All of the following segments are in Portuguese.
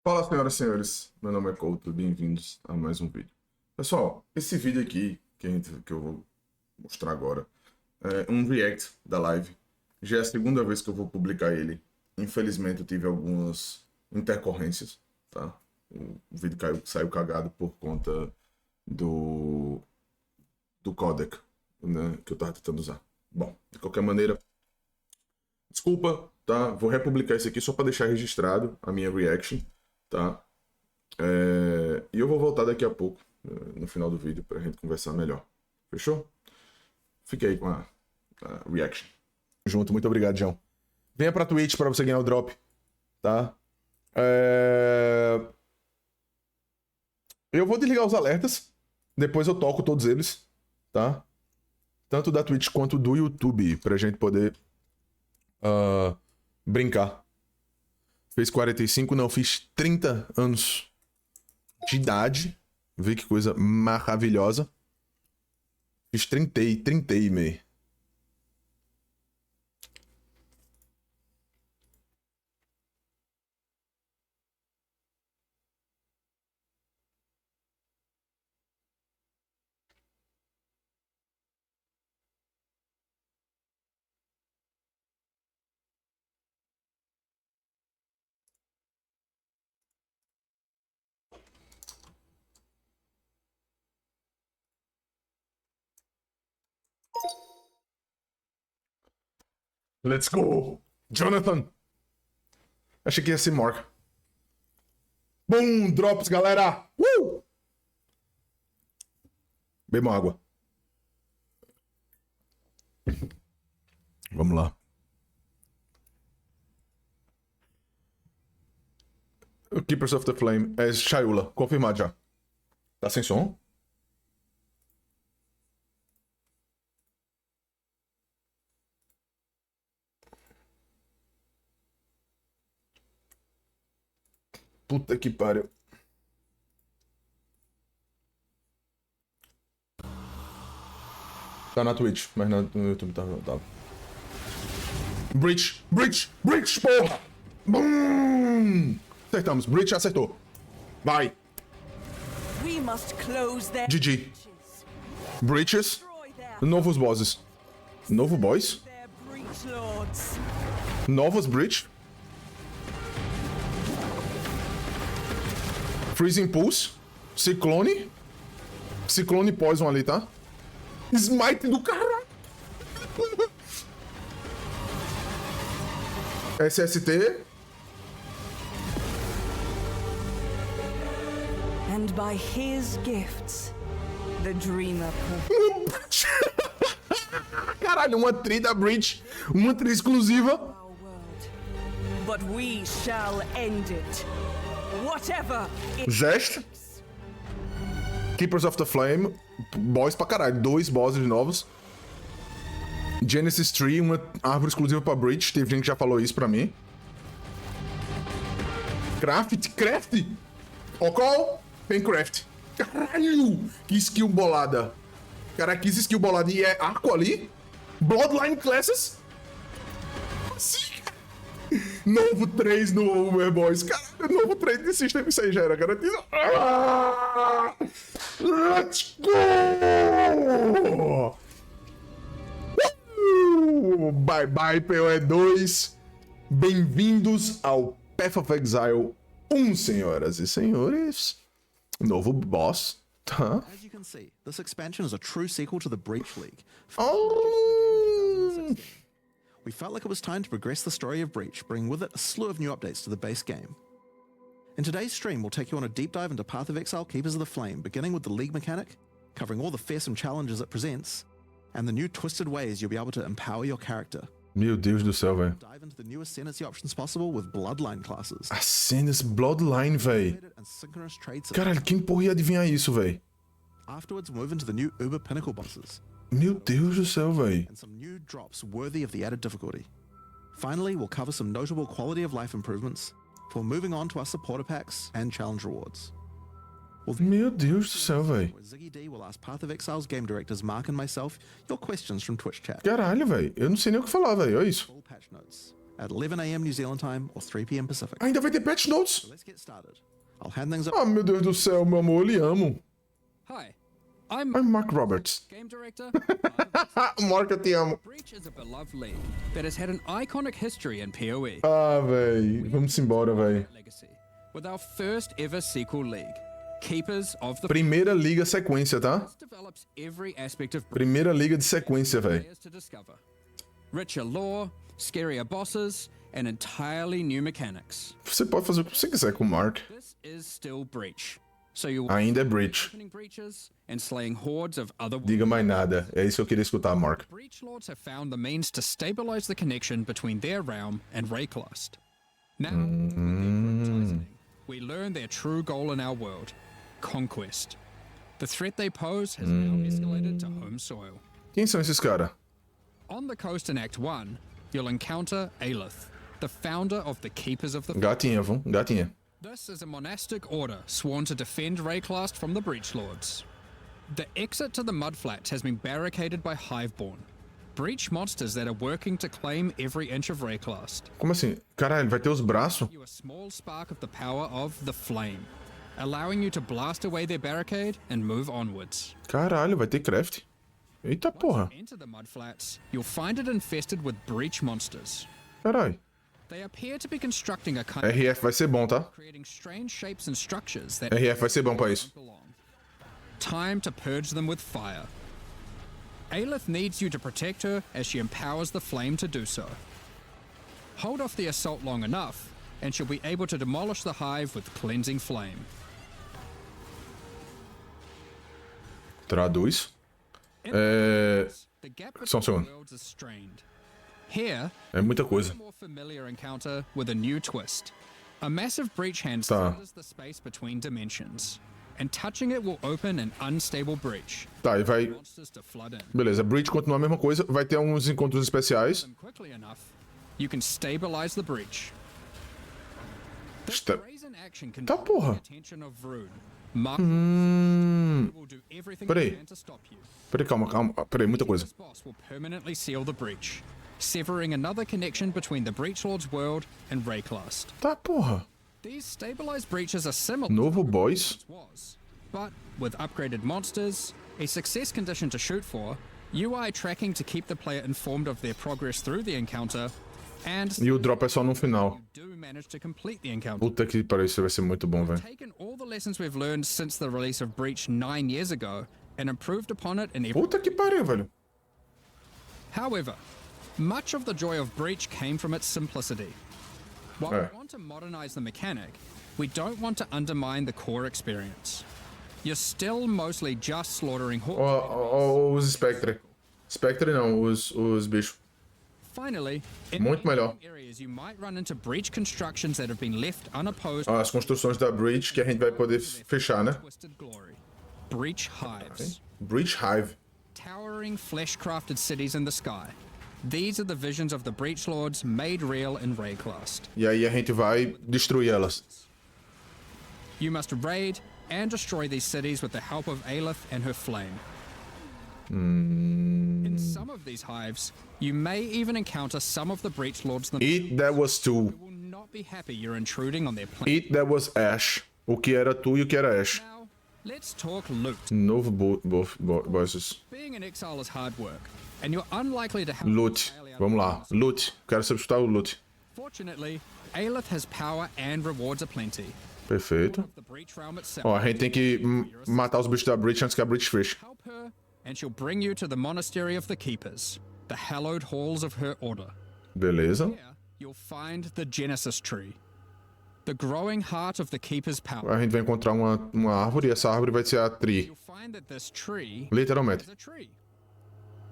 Fala, senhoras e senhores, meu nome é OhCouto, bem-vindos a mais um vídeo. Pessoal, esse vídeo aqui, que eu vou mostrar agora, é um react da live. Já é a segunda vez que eu vou publicar ele. Infelizmente eu tive algumas intercorrências, tá? O vídeo saiu cagado por conta do codec, né, que eu tava tentando usar. Bom, de qualquer maneira, desculpa, tá? Vou republicar esse aqui só para deixar registrado a minha reaction. Tá? E eu vou voltar daqui a pouco, no final do vídeo, pra gente conversar melhor. Fechou? Fique aí com a reaction. Junto, muito obrigado, João. Venha pra Twitch pra você ganhar o drop, tá? Eu vou desligar os alertas, depois eu toco todos eles, tá? Tanto da Twitch quanto do YouTube, pra gente poder brincar. Fez 45, não, fiz 30 anos de idade. Vê que coisa maravilhosa. Fiz 30 e meio. Let's go! Jonathan! Achei que ia ser Mark. Boom! Drops, galera! Bebam água. Vamos lá. O Keepers of the Flame é Shayula. Confirmado já. Tá sem som? Puta que pariu. Tá na Twitch, mas no YouTube tá. Breach, porra! Boom! Acertamos, Breach acertou. Vai. GG. Breaches. Novos bosses. Novo boss? Novos Breach. Freezing Pulse. Ciclone. Ciclone Poison ali, tá? Smite do caralho. SST. And by his gifts, the dreamer. Caralho, uma tri da Breach. Uma tri exclusiva. But we shall end it. Whatever it Zest. Keepers of the Flame. Boss pra caralho. 2 bosses novos. Genesis Tree, uma árvore exclusiva pra Breach. Teve gente que já falou isso pra mim. Craft. OhCouto. Tem Craft. Caralho. Que skill bolada. Cara, que skill bolada. E é arco ali? Bloodline Classes? Sim. Novo 3 no Overboys. Caralho, novo 3 de sistema. Isso aí já era garantido. Let's go! Bye bye, PoE2. Bem-vindos ao Path of Exile 1, senhoras e senhores. Novo boss, tá? As you can see, this expansion is a true sequel to the Breach League. We felt like it was time to progress the story of Breach, bringing with it a slew of new updates to the base game. In today's stream, we'll take you on a deep dive into Path of Exile Keepers of the Flame, beginning with the League mechanic, covering all the fearsome challenges it presents, and the new twisted ways you'll be able to empower your character. Meu Deus do céu, velho. Dive into the new ascendancy options possible with Bloodline classes. Ascendancy Bloodline, velho. And synchronous trade systems. Caralho, quem porra ia adivinhar isso, velho? Afterwards, move into the new Uber Pinnacle bosses. Meu Deus do céu, velho. And some new drops worthy of the added difficulty. Finally, we'll cover some notable quality of life improvements before moving on to our supporter packs and challenge rewards. Meu Deus do céu, velho. Ziggy D will ask Path of Exile's game directors Mark and myself your questions from Twitch chat. Caralho, velho. Eu não sei nem o que falar, velho. Olha isso. Full patch notes. at 11 a.m. New Zealand time or 3 p.m. Pacific. Ainda vai ter patch notes. Let's get started. I'll hand things Ah, meu Deus do céu, meu amor, eu lhe amo. Hi, I'm Mark Roberts. game director. Mark, eu te amo. Breach is a beloved league that has had an iconic history in PoE. Ah, véi. Vamos embora, véi. Legacy, with our first ever sequel league, Keepers of the Primeira liga sequência, tá? This develops every aspect of Primeira liga de sequência, véi. players to discover. Richer lore, scarier bosses, and entirely new mechanics. Você pode fazer o que você quiser com o Mark. This is still Breach. So you Ainda é Breach. opening breaches and slaying hordes of other Diga mais nada. É isso que eu queria escutar, Mark. Breach Lords have found the means to stabilize the connection between their realm and Rayclust. Now, with their prioritizing, we learn their true goal in our world, conquest. The threat they pose has now escalated to home soil. Quem são esses caras? On the coast in Act 1, you'll encounter Aelith, the founder of the Keepers of the Gatinha, vão. Gatinha. This is a monastic order sworn to defend Rayclast from the Breach Lords. The exit to the Mudflats has been barricaded by Hiveborn, breach monsters that are working to claim every inch of Rayclast. Como assim? Caralho, vai ter os braços? You a small spark of the power of the Flame, allowing you to blast away their barricade and move onwards. Caralho, vai ter craft. Eita porra. Enter the Mudflats, you'll find it infested with breach monsters. Caralho. They appear to be constructing a kind RF vai ser bom, tá? creating strange shapes and structures that RF vai ser bom pra isso. belong. Time to purge them with fire. Aelith needs you to protect her as she empowers the flame to do so. Hold off the assault long enough, and she'll be able to demolish the hive with cleansing flame. Traduz. In É... the gap Só um between segundo. worlds is strained. Here, É muita coisa. a more familiar encounter with a new twist. A massive breach hand Tá. sunders the space between dimensions, and touching it will open an unstable breach. Tá, e vai... Monsters to flood in. Beleza, Breach continua a mesma coisa. Vai ter uns encontros especiais. Them quickly enough, you can stabilize the breach. This Esta- brazen action can Tá, draw porra. the attention of Rune. Mark will do everything Peraí. he can to stop you. Peraí, calma, calma. Peraí, muita coisa. This boss will permanently seal the breach, severing another connection between the Breach Lord's world and Rayclast. Tá, porra. These stabilized breaches are similar Novo to boss. what was, but with upgraded monsters, a success condition to shoot for, UI tracking to keep the player informed of their progress through the encounter, and E o drop é só no final. you do manage to complete the encounter. Puta que pariu, isso vai ser muito bom, velho. Taken all the lessons we've learned since the release of Breach 9 years ago and improved upon it in every. Puta que pariu, velho. However, much of the joy of Breach came from its simplicity. While Eh. we want to modernize the mechanic, we don't want to undermine the core experience. You're still mostly just slaughtering hordes. Ó, os Spectre. Spectre não, os bichos. Finally, in Muito melhor. areas you might run into breach constructions that have been left unopposed Ó, as construções da Breach que a gente vai poder fechar, né? twisted glory. Breach hives. Breach Hive. Towering flesh-crafted cities in the sky. These are the visions of the Breach Lords made real in Rayclast. E aí a gente vai destruir elas. You must raid and destroy these cities with the help of Aelith and her flame. In some of these hives, you may even encounter some of the Breach Lords themselves It that was two. who will not be happy you're intruding on their planet. It that was Ash. O que era tu e o que era Ash. Now, let's talk loot. Novo bosses. Being an exile is hard work, and you're unlikely to have Loot. Vamos lá. Loot. Quero substituir o loot. Fortunately, Aelith has power and rewards aplenty. Perfeito. Of the Breach realm itself. Ó, a gente tem que matar os bichos da Breach antes que a Breach feche. Help her, and she'll bring you to the Monastery of the Keepers, the hallowed halls of her order. Beleza. Here, you'll find the Genesis Tree, the growing heart of the Keeper's power. A gente vai encontrar uma árvore e essa árvore vai ser a Tree. You'll find that this tree Literalmente. is a tree.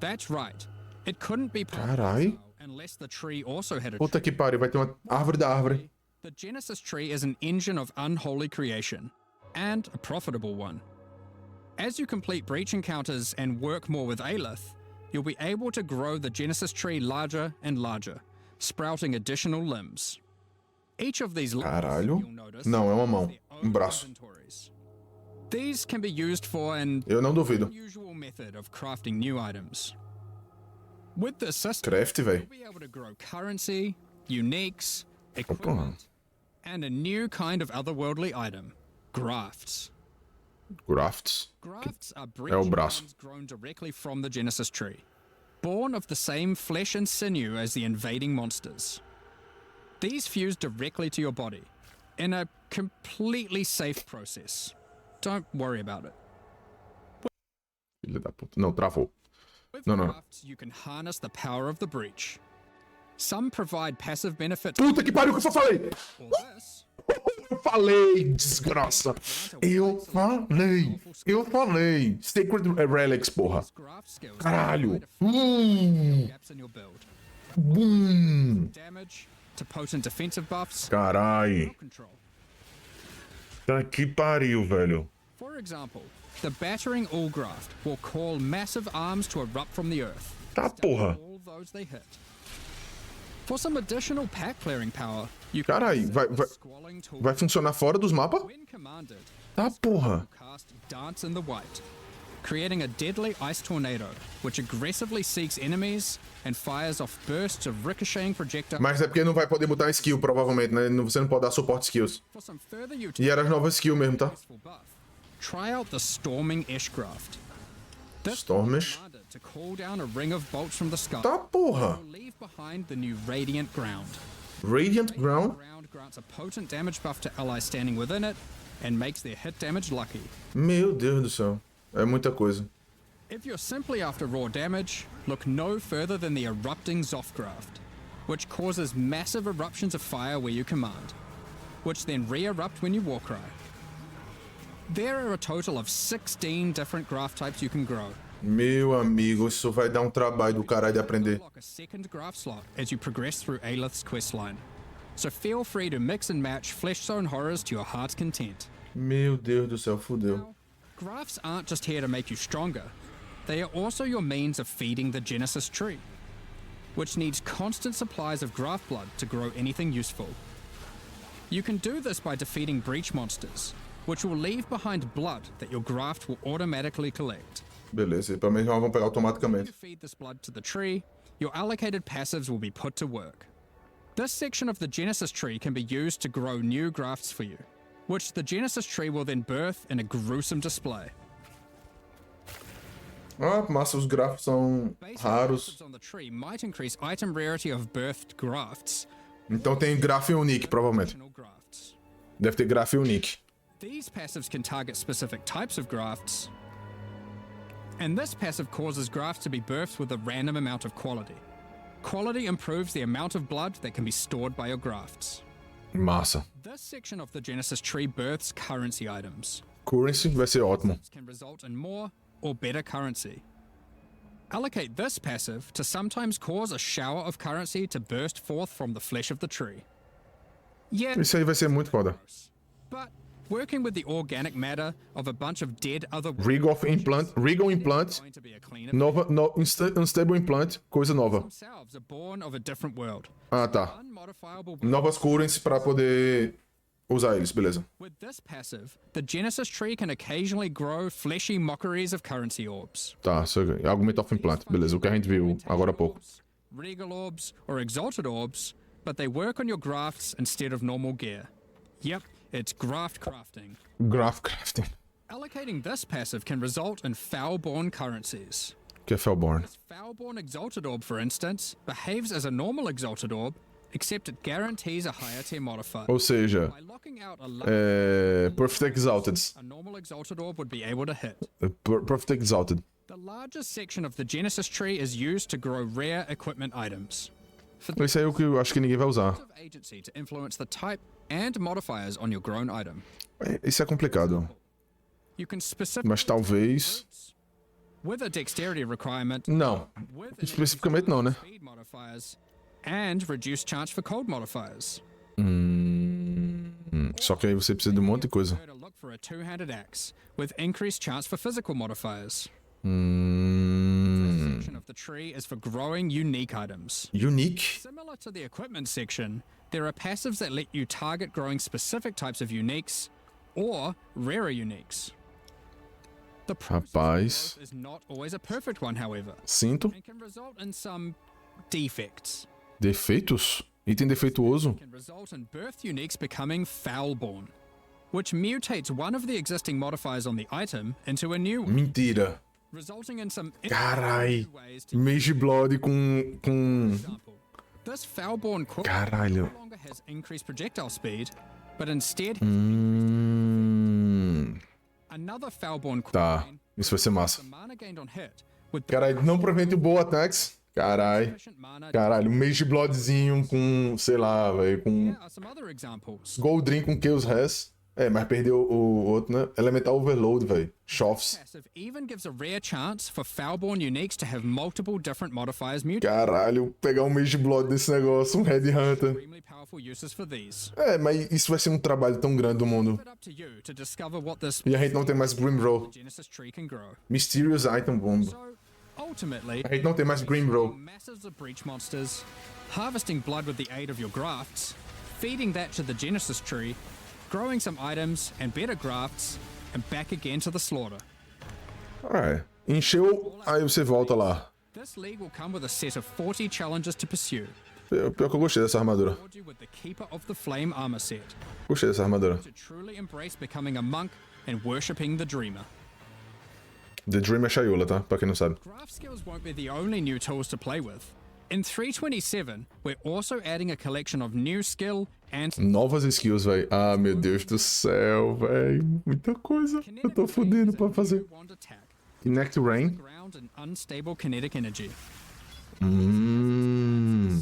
That's right. It couldn't be part of Carai. Exile unless the tree also had a tree. Puta que pariu, vai ter uma árvore da árvore. The Genesis Tree is an engine of unholy creation, and a profitable one. As you complete breach encounters and work more with Aelith, you'll be able to grow the Genesis Tree larger and larger, sprouting additional limbs. Each of these limbs, Caralho. you'll notice, Não, é uma mão. have their own Braço. inventories. These can be used for an Eu não duvido. unusual method of crafting new items. With this system, Craft, velho. you'll be able to grow currency, uniques, equipment, and a new kind of otherworldly item, grafts. Grafts. Grafts are É o braço. breaching grown directly from the Genesis tree, born of the same flesh and sinew as the invading monsters. These fuse directly to your body in a completely safe process. Don't worry about it. Filha da puta. Não, travou. With No. grafts, you can harness the power of the breach. Some provide passive benefits. Puta que pariu que eu só falei! or this, Eu falei, desgraça! Eu falei! Sacred Relics, porra! graft skills Caralho! gaps in your build. Damage to potent defensive buffs. Carai! Control. Tá que pariu, velho. For example, the battering all graft will call massive arms to erupt from the earth. Tá porra! All those they hit. For some additional pack clearing power, you Carai, vai funcionar fora dos mapas? when commanded, Tá porra! cast Dance in the White, creating a deadly ice tornado which aggressively seeks enemies and fires off bursts of ricocheting projectiles. Mas é porque não vai poder botar skill, provavelmente, né? Você não pode dar suporte skills. For some further E era as novas skills mesmo, tá? useful buff, try out the Storming Ash Graft. This Stormish. commanded to call down a ring of bolts from the sky. Tá porra! Will leave behind the new Radiant Ground. Radiant Ground? Ground grants a potent damage buff to allies standing within it and makes their hit damage lucky. Meu Deus do céu. É muita coisa. If you're simply after raw damage, look no further than the Erupting Zothgraft, which causes massive eruptions of fire where you command, which then re-erupt when you warcry. There are a total of 16 different graft types you can grow. Meu amigo, isso vai dar um trabalho do caralho de aprender. Unlock a second graft slot as you progress through Aelith's questline. So feel free to mix and match Flesh Zone horrors to your heart's content. Meu Deus do céu, fudeu. Now, grafts aren't just here to make you stronger. They are also your means of feeding the Genesis tree, which needs constant supplies of graft blood to grow anything useful. You can do this by defeating breach monsters, which will leave behind blood that your graft will automatically collect. Beleza, e pra mim já vão pegar When you automaticamente. feed this blood to the tree, your allocated passives will be put to work. This section of the Genesis tree can be used to grow new grafts for you, which the Genesis tree will then birth in a gruesome display. Ah, massa, os gráficos são Basic raros. passives on the tree might increase item rarity of birthed grafts. Então tem grafo unique, provavelmente. Additional grafts. Deve ter grafo unique. These passives can target specific types of grafts, and this passive causes grafts to be birthed with a random amount of quality. Quality improves the amount of blood that can be stored by your grafts. Massa. This section of the Genesis tree births currency items. Currency vai ser ótimo. This can result in more or better currency. Allocate this passive to sometimes cause a shower of currency to burst forth from the flesh of the tree. Yeah, Isso aí vai ser muito foda. but working with the organic matter of a bunch of dead other Regal Implant, going to be a cleaner. Unstable Implant, coisa nova. Themselves are born of a different world. Ah, tá. Unmodifiable. Novas currency pra poder usar eles, beleza. With this passive, the Genesis tree can occasionally grow fleshy mockeries of currency orbs. Tá, isso aqui. Argument of Implant, beleza. O que a gente viu agora há pouco. Regal orbs or exalted orbs, but they work on your grafts instead of normal gear. Yep, it's graft crafting. Graph Crafting. Allocating this passive can result in foul-born currencies. Que é Felborn. This foul-born exalted orb, for instance, behaves as a normal exalted orb, except it guarantees a higher tier modifier. Ou seja, By locking out a Perfect Exalted. a normal exalted orb would be able to hit. Perfect Exalted. The largest section of the Genesis tree is used to grow rare equipment items. For Esse aí é o que eu acho que ninguém vai usar. of agency to influence the type and modifiers on your grown item. Isso é complicado. You can specifically Mas talvez. with a dexterity requirement, Não. with Especificamente não, né? speed modifiers, and reduced chance for cold modifiers. Só que aí você precisa de um monte de coisa. To look for a two-handed axe with increased chance for physical modifiers. This section of the tree is for growing unique items. Unique. Similar to the equipment section, there are passives that let you target growing specific types of uniques or rarer uniques. The process of Rapaz. growth is not always a perfect one, however, Sinto. and can result in some defects. Defeitos? Item defeituoso? Can result in birth uniques becoming foulborn, which mutates one of the existing modifiers on the item into a new one, Mentira. resulting in some Carai. interesting ways to Mage Blood com... example. This foulborn quick Caralho. no longer has increased projectile speed, but instead another foulborn Tá. Isso vai ser massa. the mana gained on hit with the Caralho, não prevente o boa attacks. Caralho. sufficient mana. Caralho, um Mage Bloodzinho com, sei lá, velho, com Here are some other examples. Goldrin com Chaos Res. É, mas perdeu o outro, né? Elemental Overload, velho. Shoffs. Passive even gives a rare chance for foulborn uniques to have multiple different modifiers mutated. Caralho, pegar um Mage Blood desse negócio, um Headhunter. Extremely powerful uses for these. É, mas isso vai ser um trabalho tão grande do mundo. Leave it up to you to discover what this E a gente não tem mais Grimrow. Genesis tree can grow. Mysterious Item Bomb. So, ultimately, A gente não tem mais Grimrow. masses of breach monsters, harvesting blood with the aid of your grafts, feeding that to the Genesis tree, growing some items and better grafts, and back again to the slaughter. É. Encheu, aí você volta lá. This league will come with a set of 40 challenges to pursue. Pior que eu gostei dessa armadura. Reward you with the Keeper of the Flame armor set Gostei dessa armadura. to truly embrace becoming a monk and worshipping the Dreamer. The Dream é Shayula, tá? Pra quem não sabe. Graph skills won't be the only new tools to play with. In 327, we're also adding a collection of new skill and Novas skills, velho. Ah, meu Deus do céu, velho. Muita coisa. Eu tô fodendo pra fazer. wand attack, Connect Rain. ground and unstable kinetic energy.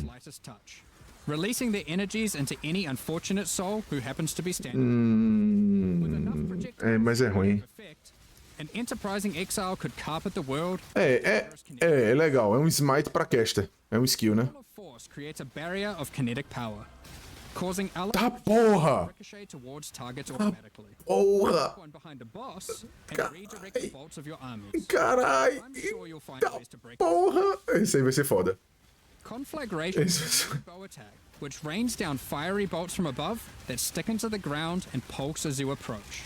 Slightest touch, releasing their energies into any unfortunate soul who happens to be standing. With enough projectile É, mas é ruim. effect, an enterprising exile could carpet the world. É legal. É um smite pra caster. É um skill, né? Of force creates a barrier of kinetic power, causing allies Tá porra! ricochet towards targets automatically. Porra! One behind a boss and redirect the bolts of your armies. Carai! I'm sure you'll find Tá ways to break porra! Esse aí vai ser foda. Conflagration Isso. is a bow attack, which rains down fiery bolts from above that stick into the ground and pulse as you approach.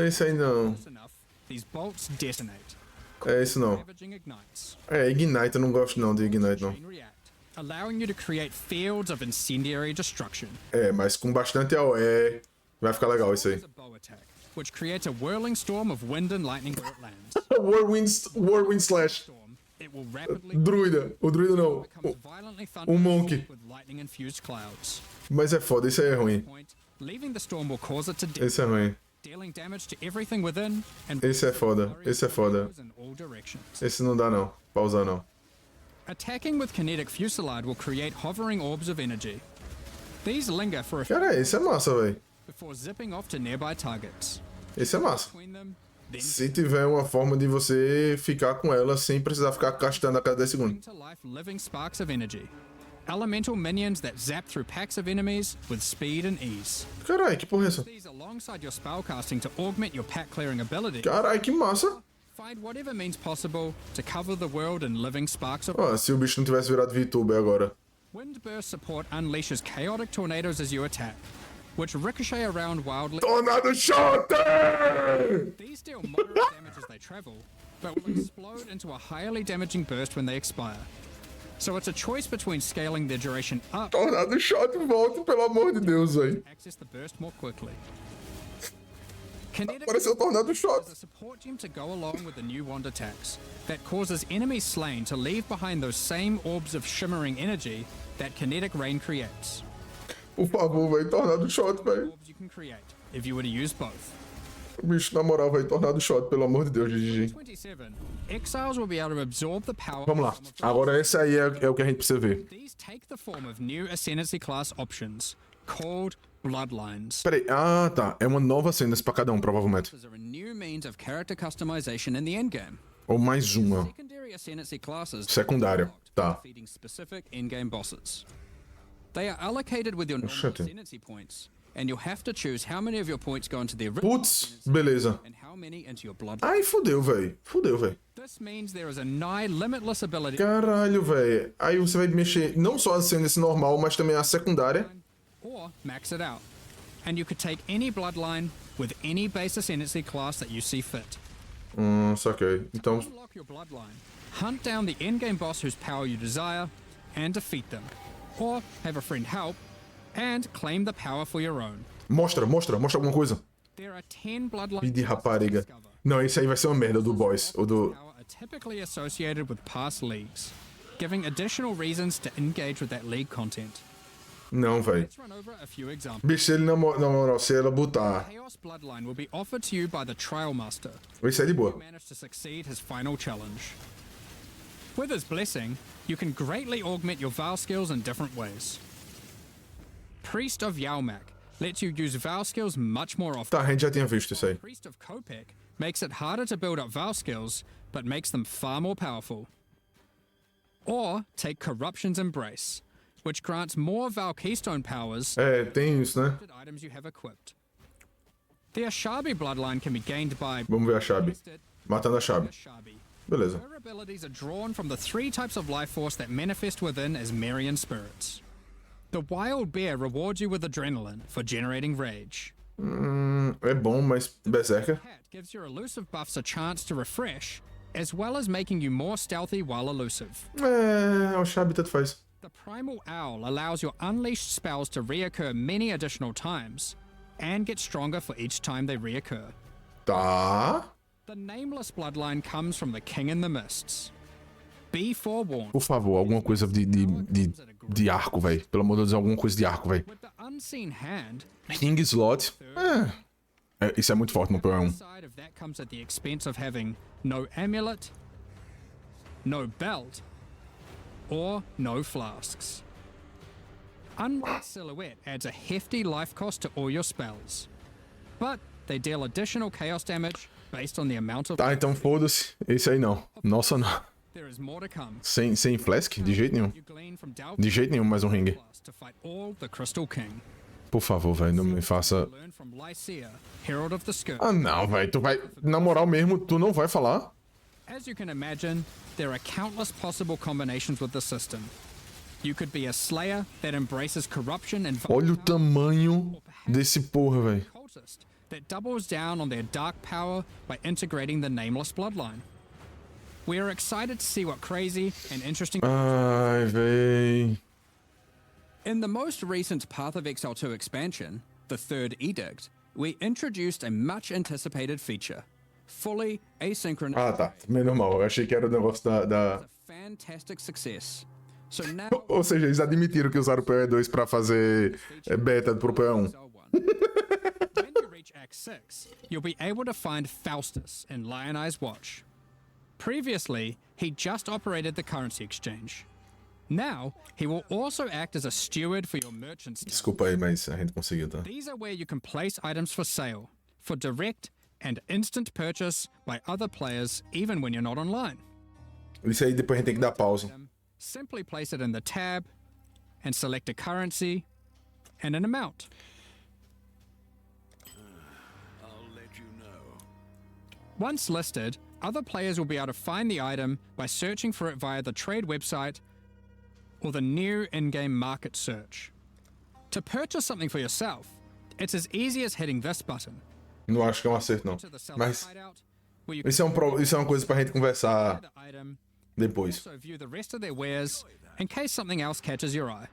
Esse aí não. Close enough, these bolts detonate. É isso não. Ravaging ignites. É, Ignite, eu não gosto não de Ignite não. Chain react, allowing you to create fields of incendiary destruction. É, mas com bastante AOE vai ficar legal isso aí. It's a bow attack, which creates a whirling storm of wind and lightning where it lands. Warwind Slash. Storm, it will rapidly Druida. O druida não. becomes violently monk. with lightning-infused clouds. Mas é foda, isso aí é ruim. Point, leaving the storm will cause it to Esse é ruim. dealing damage to everything within and Esse é foda. Esse é foda. in all directions. Esse não dá não. Pausar não. Attacking with kinetic fusillade will create hovering orbs of energy. These linger for a Cara, esse é massa, velho. before zipping off to nearby targets. Esse é massa. Between them, then Se tiver uma forma de você ficar com ela sem precisar ficar castando a cada 10 segundos. to life living sparks of energy. Elemental minions that zap through packs of enemies with speed and ease. Carai, que porra é essa? These alongside your spellcasting to augment your pack clearing ability. Carai, que massa. Find whatever means possible to cover the world in living sparks of Ó, se o bicho não tivesse virado VTuber agora. Wind burst support unleashes chaotic tornadoes as you attack, which ricochet around wildly. Tornado Shot! These deal moderate damage as they travel, but will explode into a highly damaging burst when they expire. So it's a choice between scaling their duration up Tornado Shot, volta, pelo amor de Deus, velho. to access the burst more quickly. Kinetic Pareceu Tornado Shot. is a support gem to go along with the new wand attacks that causes enemies slain to leave behind those same orbs of shimmering energy that kinetic rain creates. Por favor, velho. Tornado Shot, velho. Orbs you can create if you were to use both. Bicho, na moral, velho. Tornado Shot, pelo amor de Deus, GG. 27. Exiles will be able to absorb the power. Vamos lá. Agora esse aí é o que a gente precisa ver. These take the form of new Ascendancy class options called Bloodlines. Peraí. Ah, tá. É uma nova cena pra cada um, provavelmente. These are a new means of character customization in the endgame. Ou mais uma. Secondary Ascendancy classes Secundária. Tá. defeating specific in-game bosses. They are allocated with your normal Oxente. Ascendancy points, and you'll have to choose how many of your points go into the original Putz, beleza. and how many into your blood. Ai, fudeu, velho. Fudeu, velho. This means there is a nigh limitless ability Caralho, velho. Aí você vai mexer não só a cena normal, mas também a secundária. or max it out. And you could take any bloodline with any base Ascendancy class that you see fit. Saquei. Então, Unlock your bloodline. Hunt down the endgame boss whose power you desire and defeat them. or have a friend help, and claim the power for your own. Mostra alguma coisa. There are 10 bloodlines Ih, de to rapariga. discover. Não, esse aí vai ser uma merda do boss. Ou do... Power are typically associated with past leagues, giving additional reasons to engage with that league content. Não, velho. Let's run over a few examples. Bicho, se ele na moral, se ela botar... Chaos Bloodline will be offered to you by the Trial Master, Esse é de boa. who managed to succeed his final challenge. With his blessing, you can greatly augment your Vow skills in different ways. Priest of Yalmak lets you use Vow skills much more often. Tá, a gente já tinha visto isso aí. Priest of Kopek makes it harder to build up Vow skills, but makes them far more powerful. Or take Corruption's Embrace, which grants more Vow Keystone powers É, tem isso, né? to items you have equipped. The Ashabi bloodline can be gained by Vamos ver a Shabi. Matando a Shabi. Ashabi. Beleza. Her abilities are drawn from the 3 types of life force that manifest within as Marian spirits. The Wild Bear rewards you with adrenaline for generating rage. É bom, mas Berserker. Cat gives your elusive buffs a chance to refresh, as well as making you more stealthy while elusive. É, o Shabi tanto faz. The Primal Owl allows your unleashed spells to reoccur many additional times, and get stronger for each time they reoccur. Tá. The Nameless bloodline comes from the King in the Mists. Be forewarned. Por favor, alguma coisa de arco, velho. Pelo amor de Deus, alguma coisa de arco, velho. With the Unseen Hand, King Slot. Isso é muito forte no the P1. side of that comes at the expense of having no amulet, no belt, or no flasks. Undead Silhouette adds a hefty life cost to all your spells, but they deal additional chaos damage based on the amount of. Tá, então foda-se. Esse aí não. Nossa, não. There is more to come. Sem Flask? De jeito nenhum. You glean from De jeito nenhum mais um ringue. to fight all the Crystal King. Por favor, velho, não me faça... Learn from Lycia, Herald of the Scourge. Ah, não, velho. Tu vai... Na moral mesmo, tu não vai falar? As you can imagine, there are countless possible combinations with the system. You could be a Slayer that embraces corruption and Olha o tamanho desse porra, velho. cultist that doubles down on their dark power by integrating the Nameless bloodline. We are excited to see what crazy and interesting. Ai, véi. In the most recent Path of Exile 2 expansion, the Third Edict, we introduced a much anticipated feature, fully asynchronous. Ah, tá. Menos mal. Eu achei que era o negócio da... A fantastic success. So now Ou seja, eles admitiram que usaram o PE2 pra fazer beta pro PE1. when you reach Act 6, you'll be able to find Faustus in Lion Eye's Watch. Previously, he just operated the currency exchange. Now, he will also act as a steward for your merchants. Desculpa aí, mas a gente conseguiu, tá? These are where you can place items for sale, for direct and instant purchase by other players, even when you're not online. Isso aí depois a gente tem que dar pausa. Simply place it in the tab and select a currency and an amount. Once listed, other players will be able to find the item by searching for it via the trade website or the new in-game market search. To purchase something for yourself, it's as easy as hitting this button. Não acho que é um acerto, não. To the seller's Mas hideout, where you isso é uma coisa pra gente conversar the item, depois. also view the rest of their wares in case something else catches your eye.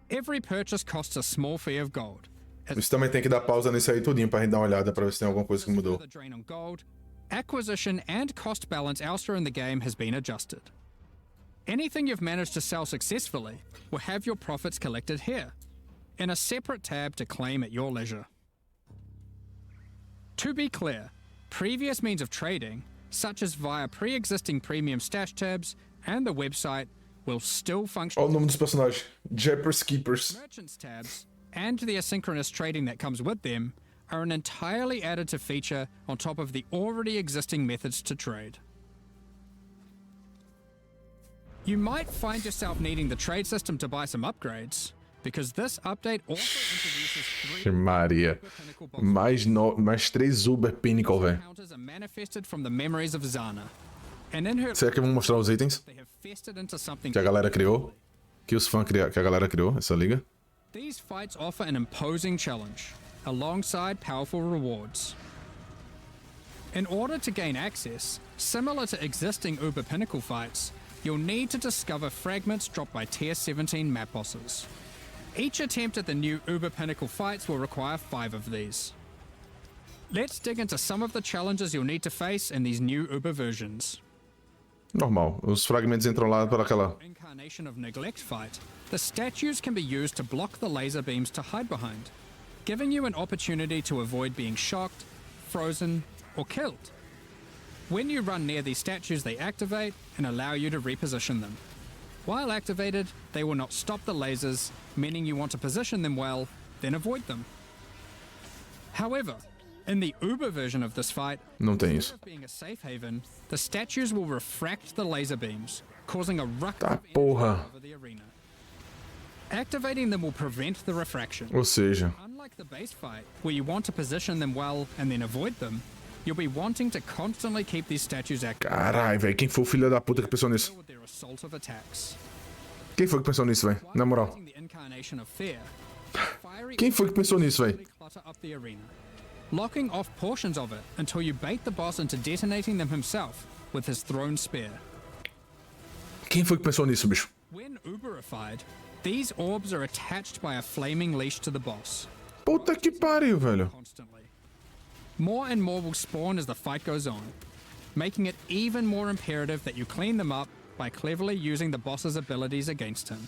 Every purchase costs a small fee of gold. Isso também tem que dar pausa nisso aí tudinho pra gente dar uma olhada pra ver se tem alguma coisa que mudou. The drain on gold, acquisition and cost balance elsewhere in the game has been adjusted. Anything you've managed to sell successfully will have your profits collected here, in a separate tab to claim at your leisure. To be clear, previous means of trading, such as via pre-existing premium stash tabs and the website, will still function. Olha o nome dos personagens. Jeppers Keepers. Merchants tabs and the asynchronous trading that comes with them are an entirely additive feature on top of the already existing methods to trade. You might find yourself needing the trade system to buy some upgrades, because this update also introduces three Maria. pinnacle bosses. Mais 3 Uber Pinnacle, velho. Encounters are manifested from the memories of Zana. And in her Será que vão mostrar os itens they have festered into something. que a galera criou? Que os fãs criaram, que a galera criou, essa liga? These fights offer an imposing challenge, alongside powerful rewards. In order to gain access, similar to existing Uber Pinnacle fights, you'll need to discover fragments dropped by Tier 17 map bosses. Each attempt at the new Uber Pinnacle fights will require 5 of these. Let's dig into some of the challenges you'll need to face in these new Uber versions. Normal. Os fragmentos entram lá para aquela... Incarnation of Neglect fight, the statues can be used to block the laser beams to hide behind, giving you an opportunity to avoid being shocked, frozen, or killed. When you run near these statues, they activate and allow you to reposition them. While activated, they will not stop the lasers, meaning you want to position them well, then avoid them. However, in the Uber version of this fight, Não tem instead isso. of being a safe haven, the statues will refract the laser beams, causing a ruck Tá of energy porra. over the arena. Activating them will prevent the refraction. Ou seja... Unlike the base fight, where you want to position them well and then avoid them, you'll be wanting to constantly keep these statues active Carai, velho. Quem foi o filho da puta que pensou nisso? with their assault of attacks. Quem foi que pensou nisso, velho? Na moral. Fighting the incarnation of fear, fiery Quem foi que pensou nisso, velho? clutter up the arena, locking off portions of it until you bait the boss into detonating them himself with his thrown spear. Quem foi que pensou nisso, bicho? When Uberified, these orbs are attached by a flaming leash to the boss Puta que pariu, velho. constantly. More and more will spawn as the fight goes on, making it even more imperative that you clean them up by cleverly using the boss's abilities against him.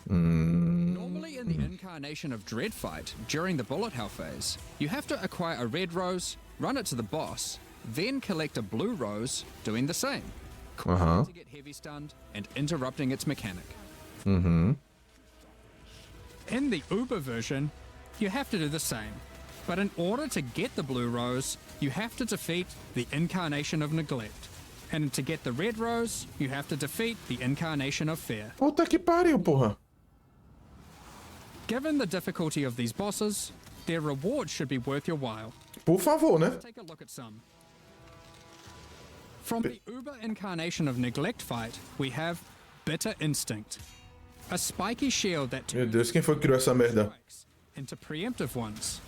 Normally in the incarnation of Dread fight, during the bullet hell phase, you have to acquire a red rose, run it to the boss, then collect a blue rose, doing the same, Aham. to get heavy stunned and interrupting its mechanic. Uhum. In the Uber version, you have to do the same, but in order to get the blue rose, you have to defeat the incarnation of neglect. And to get the red rose, you have to defeat the incarnation of fear. Puta que pariu, porra. Given the difficulty of these bosses, their reward should be worth your while. Por favor, né? Take a look at some. From the Uber incarnation of neglect fight, we have Bitter Instinct, a spiky shield that Meu turns Deus, quem foi que criou essa merda? strikes into preemptive ones,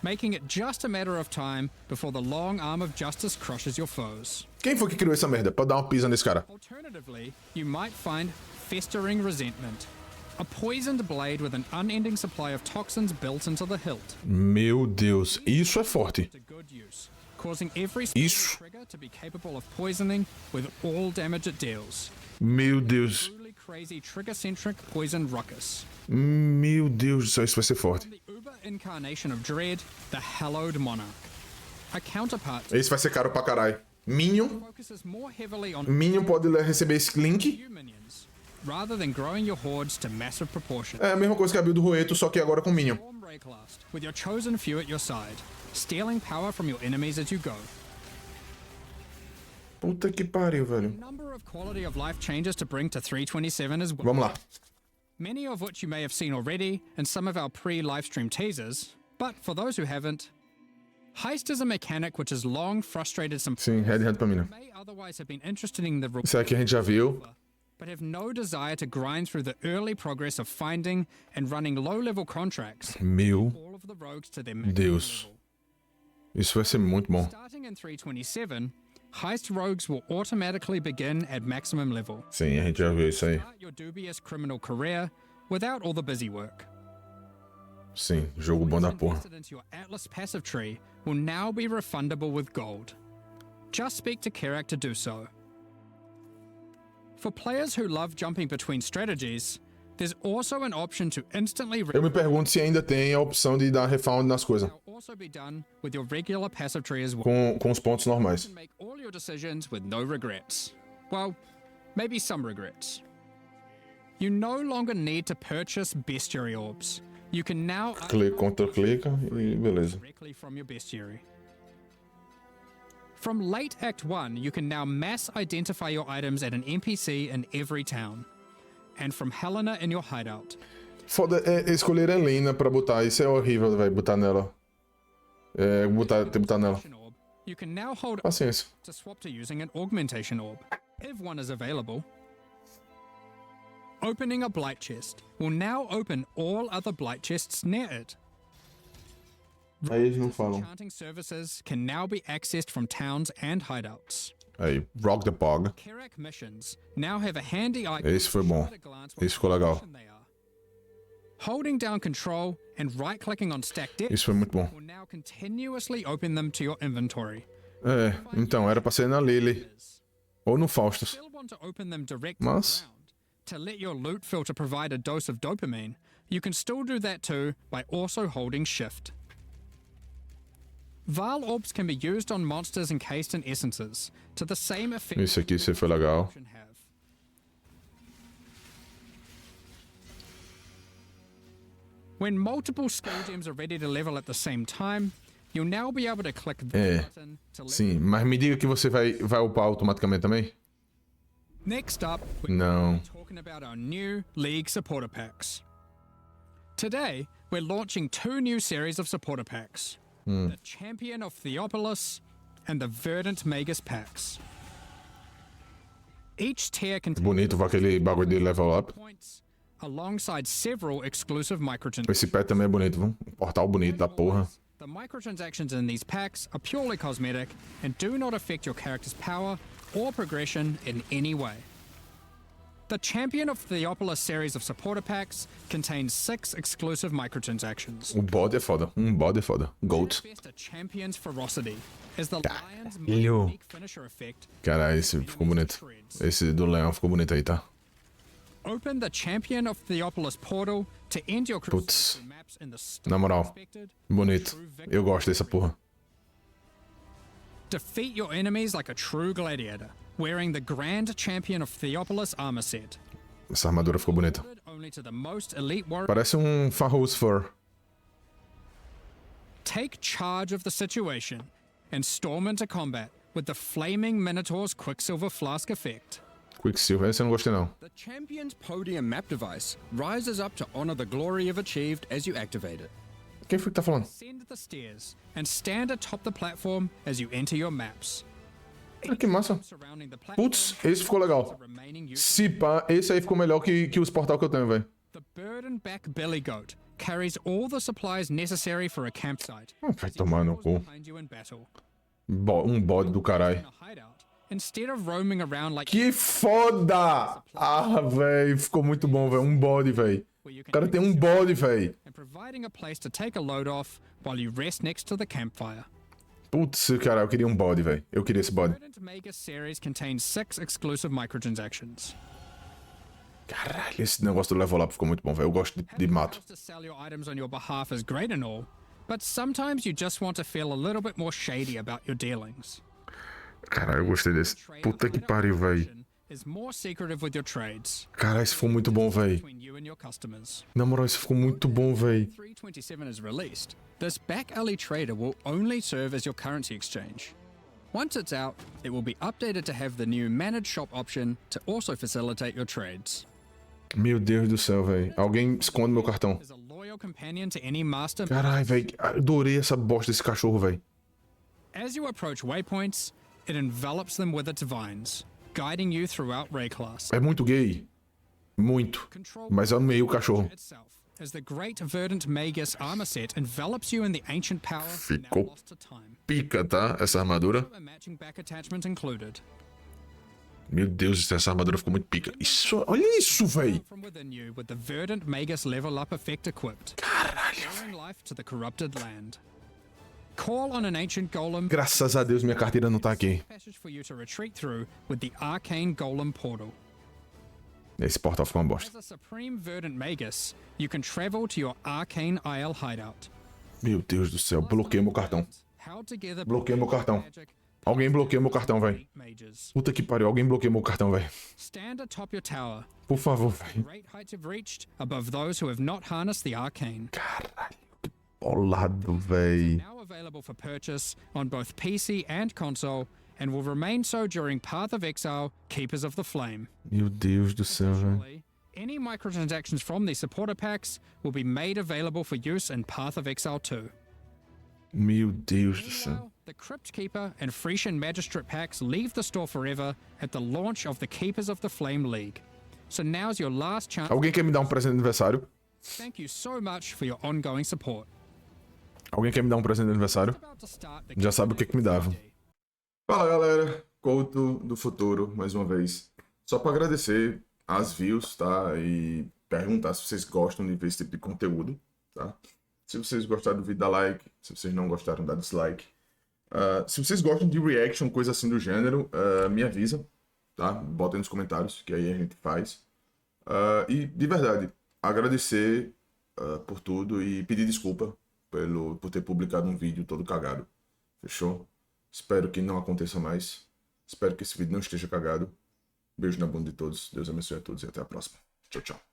making it just a matter of time before the long arm of justice crushes your foes. Quem foi que criou essa merda? Pra dar uma pisa nesse cara. Alternatively, you might find Festering Resentment, a poisoned blade with an unending supply of toxins built into the hilt. Meu Deus, isso é forte. To good use, causing every spell Isso. trigger to be capable of poisoning with all damage it deals. Meu Deus. Truly crazy trigger-centric poison ruckus. Meu Deus do céu, isso vai ser forte. The Uber incarnation of Dread, the Hallowed Monarch. A counterpart Esse vai ser caro pra caralho. Minion. focuses more heavily on Minion pode receber esse link. few minions, rather than growing your hordes to massive proportions. É a mesma coisa que a build do Roeto, só que agora com Minion. Storm Rayclast, with your chosen few at your side, stealing power from your enemies as you go. Puta que pariu, velho. Number of quality of life changes to bring to 327 as well. Vamos lá. Many of which you may have seen already in some of our pre-livestream teasers, but for those who haven't, Heist is a mechanic which has long frustrated some Sim, head pra Minion. who may otherwise have been interested in the reward, Isso aqui a gente já viu. but have no desire to grind through the early progress of finding and running low-level contracts, Meu all of the rogues to their maximum Deus. level. Isso vai ser muito bom. Starting in 327, Heist rogues will automatically begin at maximum level. Sim, a gente já viu isso aí. Start your dubious criminal career without all the busy work. Sim, jogo bom da porra. Invested into your Atlas passive tree will now be refundable with gold. Just speak to Kerak to do so. For players who love jumping between strategies, there's also an option to instantly Eu me pergunto se ainda tem a opção de dar refound nas coisas. will also be done with your regular passive tree as well. Com os pontos normais. Make all your decisions with no regrets. Well, maybe some regrets. You no longer need to purchase bestiary orbs. You can now Clica, clica e beleza. directly from your bestiary. From late Act 1, you can now mass identify your items at an NPC in every town. And from Helena in your hideout. Foda é escolher a Helena pra botar. Isso é horrível, velho, botar nela. É, ter que botar nela. Orb, you can now hold Paciência. to swap to using an augmentation orb, if one is available. Opening a blight chest will now open all other blight chests near it. Aí eles não falam. Enchanting services can now be accessed from towns and hideouts. Aí, Rock the Pog. Kerak missions now have a handy icon. Esse foi bom. Esse ficou legal. Holding down control and right-clicking on stack depth Isso foi muito bom. will now continuously open them to your inventory. É, então, era pra ser na Lily. Ou no Faustus. Still want to open them direct Mas- to the ground to let your loot filter provide a dose of dopamine. You can still do that too by also holding shift. Val orbs can be used on monsters encased in essences to the same effect Esse aqui foi legal. can have. When multiple skill gems are ready to level at the same time, you'll now be able to click this button to level. Sim, mas me diga que você vai upar automaticamente também? Next up, we're Não. talking about our new League supporter packs. Today, we're launching 2 new series of supporter packs. The Champion of Theopolis and the Verdant Magus packs. Each tier contains Bonito aquele bagulho de level up. points alongside several exclusive microtransactions. Esse pet também é bonito, viu? Um portal bonito da porra. The microtransactions in these packs are purely cosmetic and do not affect your character's power or progression in any way. The Champion of Theopolis series of supporter packs contains 6 exclusive microtransactions. O bode é foda. Bode é foda. Goat. Manifest a champion's ferocity as the lion's Caralho. unique finisher effect. Caralho, esse ficou bonito. Esse do leão ficou bonito aí, tá? Open the Champion of Theopolis portal to end your crusade Putz. through maps in the Na moral, expected. bonito. Eu gosto dessa porra. Defeat your enemies like a true gladiator, wearing the Grand Champion of Theopolis armor set. Essa armadura ficou bonita. Limited only to the most elite warriors. Parece um Farrow's Fur. Take charge of the situation and storm into combat with the Flaming Minotaur's Quicksilver Flask effect. Quicksilver, esse eu não gostei não. The champion's podium map device rises up to honor the glory you've achieved as you activate it. Quem foi que tá falando? Ascend the stairs and stand atop the platform as you enter your maps. Ah, que massa. Surrounding the platform, Putz, esse ficou legal. remaining you. Se pá, esse aí ficou melhor que os portal que eu tenho, velho. The burden-back billy goat carries all the supplies necessary for a campsite. Vai tomar no cu. Behind you in battle. Bode do caralho. In a hideout, instead of roaming around like Que foda! Ah, velho, ficou muito bom, velho. Bode, velho. where you O can cara tem bode, velho. and providing a place to take a load off while you rest next to the campfire. Putz, cara, eu queria bode, velho. Eu queria esse bode. Verdant Magus series contains 6 exclusive microtransactions. Caralho, esse negócio do level up ficou muito bom, velho. Eu gosto de mato. To sell your items on your behalf is great and all, but sometimes you just want to feel a little bit more shady about your dealings. Caralho, eu gostei desse. Puta que pariu, velho. Is more secretive with your trades Caralho, esse ficou muito bom, velho. between you and your customers. Na moral, esse ficou muito bom, velho. 327 is released, this back alley trader will only serve as your currency exchange. Once it's out, it will be updated to have the new managed shop option to also facilitate your trades. Meu Deus do céu, velho. Alguém esconde meu cartão. Is a loyal companion to any master. Caralho, velho. Adorei essa bosta desse cachorro, velho. As you approach waypoints, it envelops them with its vines, guiding you throughout Rayclass. É muito gay. Muito. Control Mas eu amei o cachorro. itself, as the great Verdant Magus armor set envelops you in the ancient power now Ficou lost to time. pica, tá? Essa armadura. A matching back attachment included. Meu Deus, essa armadura ficou muito pica. Isso, olha isso, velho. From within you with the Verdant Magus level up effect equipped. Caralho. Restoring life to the corrupted land. Call on an ancient golem. Graças a Deus minha carteira não tá aqui. Passage for you to retreat through with the arcane golem portal. Esse portal ficou uma bosta. As a supreme Verdant Magus, you can travel to your arcane Isle hideout. Meu Deus do céu, bloqueei meu cartão. Held together Bloqueei meu cartão. magic Alguém bloqueia meu cartão, velho. mages. Puta que pariu, alguém bloqueia meu cartão, velho. Stand atop your tower. Por favor, velho. Great heights you've reached above those who have not harnessed the arcane. Caralho, que bolado, velho. Now available for purchase on both PC and console, and will remain so during Path of Exile, Keepers of the Flame. Meu Deus do céu, velho. Additionally, any microtransactions from these supporter packs will be made available for use in Path of Exile 2. Meu Deus do céu. Meanwhile, the Crypt Keeper and Frisian Magistrate packs leave the store forever at the launch of the Keepers of the Flame League. So now's your last chance. Alguém quer me dar um presente de aniversário? Thank you so much for your ongoing support. Alguém quer me dar um presente de aniversário? About to start the Já sabe o que me dava. RPG. Fala, galera. OhCouto do futuro, mais uma vez. Só para agradecer as views, tá? E perguntar se vocês gostam de ver esse tipo de conteúdo, tá? Se vocês gostaram do vídeo, dá like. Se vocês não gostaram, dá dislike. Se vocês gostam de reaction, coisa assim do gênero, me avisa, tá? Bota aí nos comentários, que aí a gente faz. E, de verdade, agradecer por tudo e pedir desculpa por ter publicado um vídeo todo cagado. Fechou? Espero que não aconteça mais. Espero que esse vídeo não esteja cagado. Beijo na bunda de todos. Deus abençoe a todos e até a próxima. Tchau, tchau.